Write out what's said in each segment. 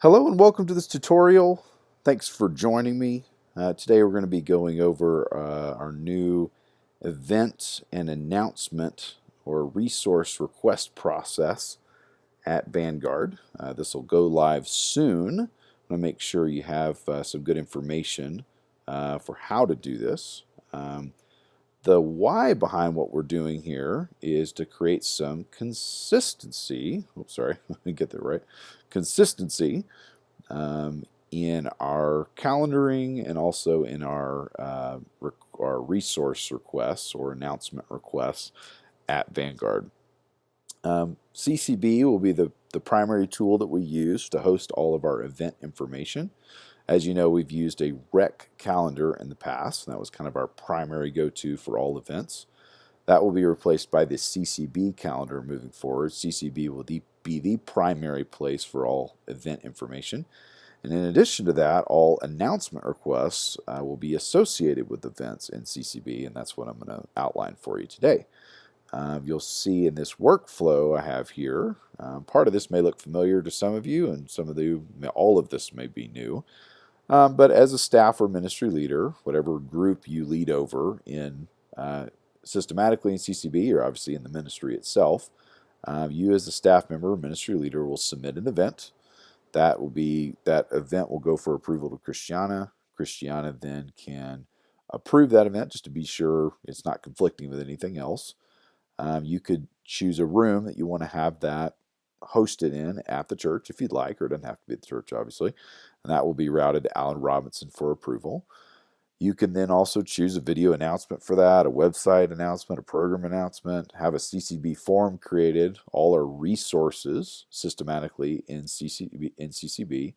Hello and welcome to this tutorial. Thanks for joining me. Today we're going to be going over our new event and announcement or resource request process at Vanguard. This will go live soon. I'm going to make sure you have some good information for how to do this. The why behind what we're doing here is to create some consistency. Oops, sorry, let me get that right. Consistency in our calendaring and also in our resource requests or announcement requests at Vanguard. CCB will be the primary tool that we use to host all of our event information. As you know, we've used a rec calendar in the past, and that was kind of our primary go-to for all events. That will be replaced by the CCB calendar moving forward. CCB will be the primary place for all event information. And in addition to that, all announcement requests will be associated with events in CCB, and that's what I'm going to outline for you today. You'll see in this workflow I have here, part of this may look familiar to some of you, and some of you, all of this may be new. But as a staff or ministry leader, whatever group you lead over in systematically in CCB, or obviously in the ministry itself, you as a staff member or ministry leader will submit an event. That event will go for approval to Christiana. Christiana then can approve that event just to be sure it's not conflicting with anything else. You could choose a room that you want to have that hosted in at the church if you'd like, or it doesn't have to be at the church, obviously. And that will be routed to Alan Robinson for approval. You can then also choose a video announcement for that, a website announcement, a program announcement, have a CCB form created, all our resources systematically in CCB,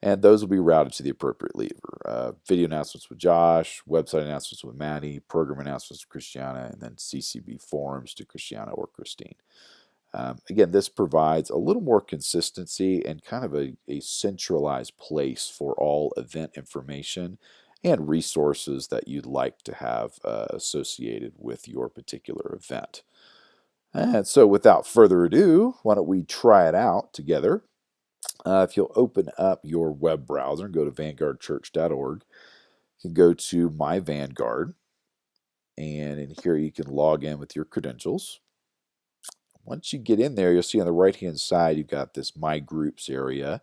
and those will be routed to the appropriate leader. Video announcements with Josh, website announcements with Maddie, program announcements with Christiana, and then CCB forms to Christiana or Christine. Again, this provides a little more consistency and kind of a centralized place for all event information and resources that you'd like to have associated with your particular event. And so without further ado, why don't we try it out together? If you'll open up your web browser and go to vanguardchurch.org, you can go to My Vanguard, and in here you can log in with your credentials. Once you get in there, you'll see on the right-hand side, you've got this My Groups area.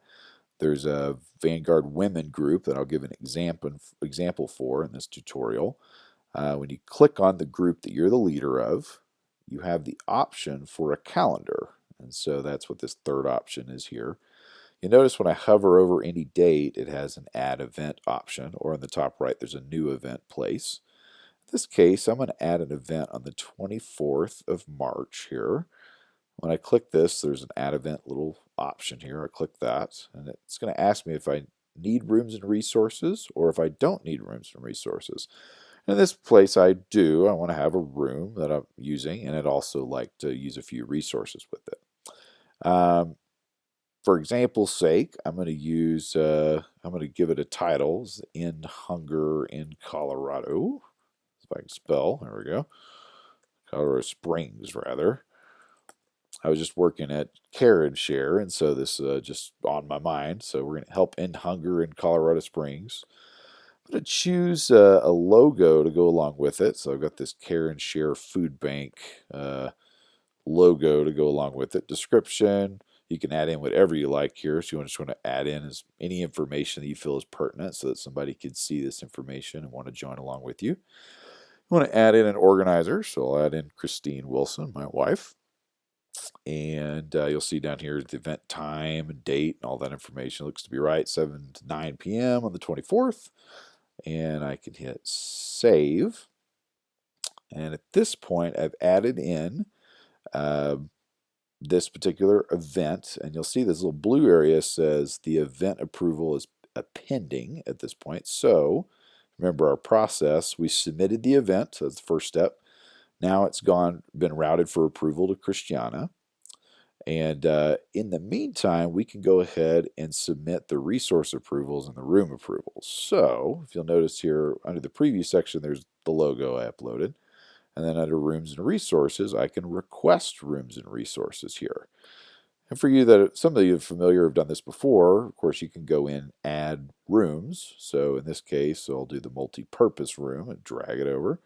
There's a Vanguard Women group that I'll give an example for in this tutorial. When you click on the group that you're the leader of, you have the option for a calendar. And so that's what this third option is here. You notice when I hover over any date, it has an add event option, or in the top right, there's a new event place. In this case, I'm going to add an event on the 24th of March here. When I click this, there's an add event little option here. I click that, and it's going to ask me if I need rooms and resources or if I don't need rooms and resources. In this place, I do. I want to have a room that I'm using, and I'd also like to use a few resources with it. For example's sake, I'm going to give it a title, End Hunger in Colorado. If I can spell, there we go. Colorado Springs, rather. I was just working at Care and Share, and so this just on my mind. So we're going to help end hunger in Colorado Springs. I'm going to choose a logo to go along with it. So I've got this Care and Share Food Bank logo to go along with it. Description. You can add in whatever you like here. So you just want to add in any information that you feel is pertinent so that somebody can see this information and want to join along with you. You want to add in an organizer. So I'll add in Christine Wilson, my wife. And you'll see down here the event time and date and all that information looks to be right, 7 to 9 p.m. on the 24th. And I can hit save. And at this point, I've added in this particular event. And you'll see this little blue area says the event approval is pending at this point. So remember our process. We submitted the event. So that's the first step. Now it's been routed for approval to Christiana. And in the meantime, we can go ahead and submit the resource approvals and the room approvals. So if you'll notice here under the preview section, there's the logo I uploaded. And then under rooms and resources, I can request rooms and resources here. And for you that some of you are familiar have done this before, of course you can go in add rooms. So in this case, I'll do the multi-purpose room and drag it over.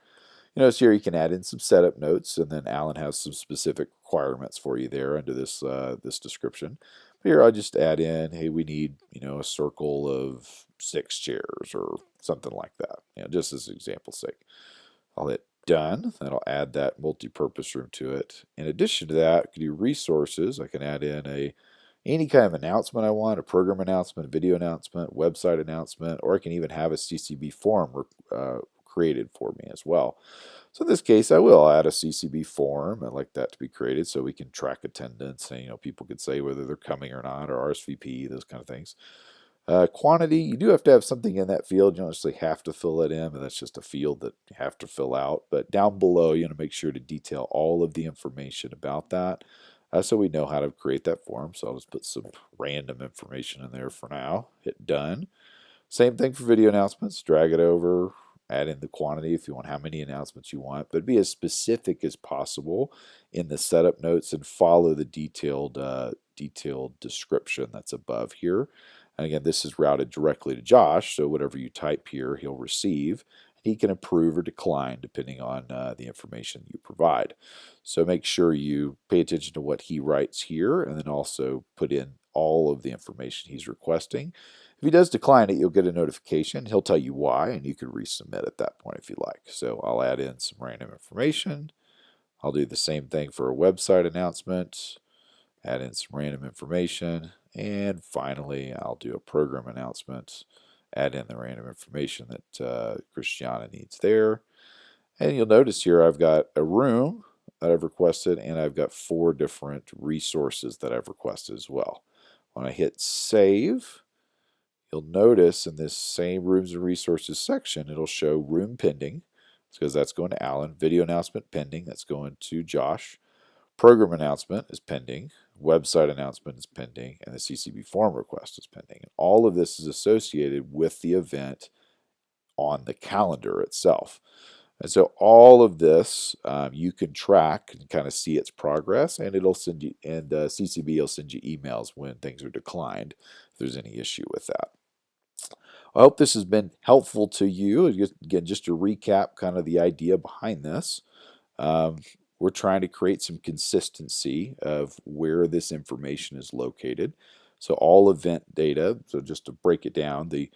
You notice here you can add in some setup notes, and then Alan has some specific requirements for you there under this this description. But here I'll just add in, hey, we need a circle of 6 chairs or something like that, just as example's sake. I'll hit done. That'll add that multi-purpose room to it. In addition to that, I can do resources. I can add in any kind of announcement I want, a program announcement, a video announcement, website announcement, or I can even have a CCB form created for me as well. So in this case, I will add a CCB form. I'd like that to be created so we can track attendance, and people could say whether they're coming or not, or RSVP, those kind of things. Quantity, you do have to have something in that field. You don't necessarily have to fill it in, but that's just a field that you have to fill out. But down below, you want to make sure to detail all of the information about that so we know how to create that form. So I'll just put some random information in there for now. Hit done. Same thing for video announcements. Drag it over, add in the quantity if you want how many announcements you want, but be as specific as possible in the setup notes and follow the detailed description that's above here. And again, this is routed directly to Josh, so whatever you type here, he'll receive. He can approve or decline depending on the information you provide. So make sure you pay attention to what he writes here and then also put in all of the information he's requesting. If he does decline it, you'll get a notification. He'll tell you why, and you can resubmit at that point if you like. So I'll add in some random information. I'll do the same thing for a website announcement, add in some random information, and finally I'll do a program announcement, add in the random information that Christiana needs there. And you'll notice here I've got a room that I've requested, and I've got 4 different resources that I've requested as well. When I hit save, you'll notice in this same rooms and resources section, it'll show room pending, because that's going to Alan. Video announcement pending, that's going to Josh. Program announcement is pending. Website announcement is pending. And the CCB form request is pending. And all of this is associated with the event on the calendar itself. And so all of this you can track and kind of see its progress, and it'll send you, and CCB will send you emails when things are declined if there's any issue with that. I hope this has been helpful to you. Again, just to recap kind of the idea behind this. We're trying to create some consistency of where this information is located. So all event data, so just to break it down, the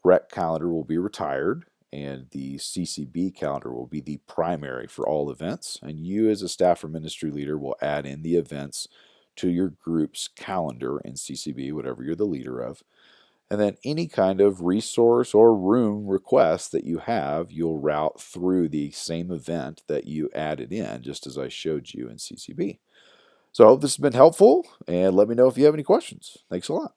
rec calendar will be retired and the CCB calendar will be the primary for all events. And you as a staff or ministry leader will add in the events to your group's calendar in CCB, whatever you're the leader of. And then any kind of resource or room request that you have, you'll route through the same event that you added in, just as I showed you in CCB. So I hope this has been helpful, and let me know if you have any questions. Thanks a lot.